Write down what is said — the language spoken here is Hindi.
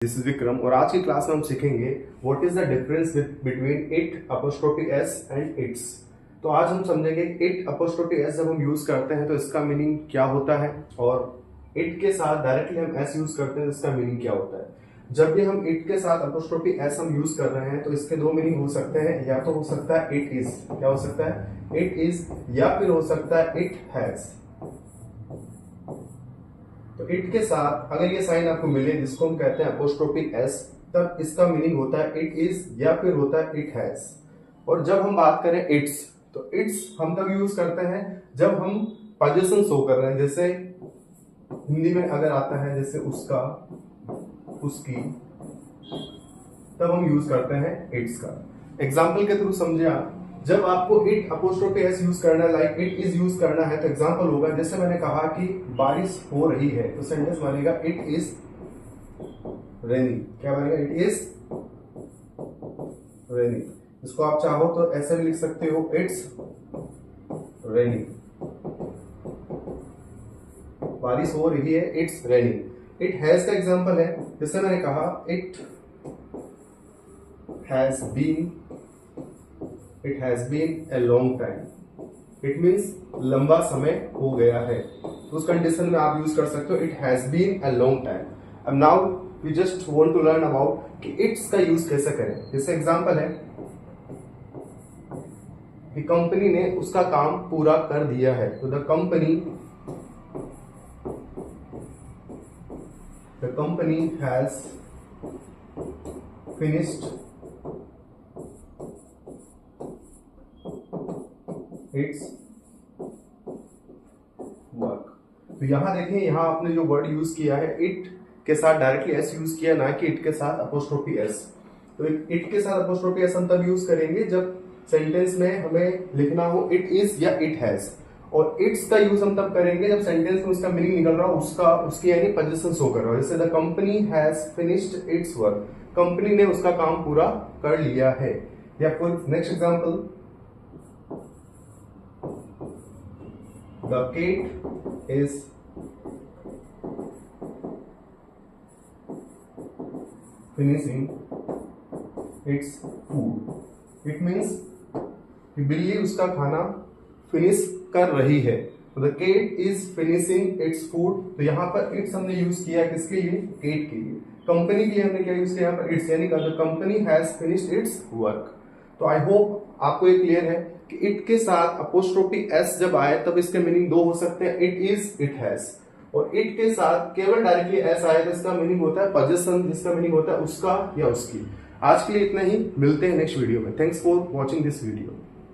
दिस इज विक्रम और आज की क्लास में हम सीखेंगे what is the difference between it apostrophe S and it's. तो आज हम समझेंगे इट अपोस्ट्रोफी एस जब हम यूज करते हैं तो इसका मीनिंग क्या होता है, और इट के साथ डायरेक्टली हम एस यूज करते हैं तो इसका मीनिंग क्या होता है। जब भी हम इट के साथ अपोस्ट्रोफी एस हम यूज कर रहे हैं तो इसके दो मीनिंग हो सकते हैं, या तो हो सकता है इट इज, क्या हो सकता है इट इज, या फिर हो सकता है इट हैज। तो इट के साथ अगर ये साइन आपको मिले जिसको हम कहते हैं अपोस्ट्रोफी एस, तब इसका मीनिंग होता है इट इज या फिर होता है इट हैज। और जब हम बात करें इट्स, तो इट्स हम तब यूज करते हैं जब हम पोजीशन शो कर रहे हैं, जैसे हिंदी में अगर आता है जैसे उसका, उसकी, तब हम यूज करते हैं इट्स का। एग्जाम्पल के थ्रू समझे आप, जब आपको इट अपोस्ट्रोफी एस यूज करना है, लाइक इट इज यूज करना है, तो एग्जाम्पल होगा जैसे मैंने कहा कि बारिश हो रही है, तो सेंटेंस बनेगा इट इज रेनिंग। क्या बनेगा? It is raining. इसको आप चाहो तो ऐसे भी लिख सकते हो, इट्स रेनिंग। बारिश हो रही है, इट्स रेनिंग। इट हैज का एग्जाम्पल है, जैसे मैंने कहा it has been, it has been a long time. It means लंबा समय हो गया है, तो उस कंडीशन में आप यूज कर सकते हो it has been a long time. अब now we just want to learn about कि इट्स का यूज कैसे करें। जैसे एग्जांपल है कि कंपनी ने उसका काम पूरा कर दिया है, तो the company has finished it's work. तो यहां देखें, यहां आपने जो वर्ड यूज किया है इट के साथ डायरेक्टली एस यूज किया, ना कि इट के साथ अपोस्ट्रोफी एस। तो इट के साथ अपोस्ट्रोफी एस हम तब यूज करेंगे जब सेंटेंस में हमें लिखना हो इट इज या इट हैज, और इट्स का यूज हम तब करेंगे जब सेंटेंस में उसका मीनिंग निकल रहा हो, उसकी यानी पोजीशन शो कर रहा हो। जैसे the company has finished it's work, company ने उसका काम पूरा कर लिया है। या फिर next example, the cat is finishing its food. It means कि बिल्ली उसका खाना फिनिश कर रही है। तो the cat is finishing its food, तो यहाँ पर इट्स हमने यूज किया किसके लिए? केट के लिए। कंपनी के लिए हमने क्या यूज किया? यहाँ पर इट्स, यानी the company has finished it's work. तो आई होप आपको ये क्लियर है कि इट के साथ अपोस्ट्रोफी एस जब आए तब इसके मीनिंग दो हो सकते हैं, इट इज, इट हैज। और इट के साथ केवल डायरेक्टली एस आए तो इसका मीनिंग होता है पोजीशन, जिसका मीनिंग होता है उसका या उसकी। आज के लिए इतना ही, मिलते हैं नेक्स्ट वीडियो में। Thanks for watching this video.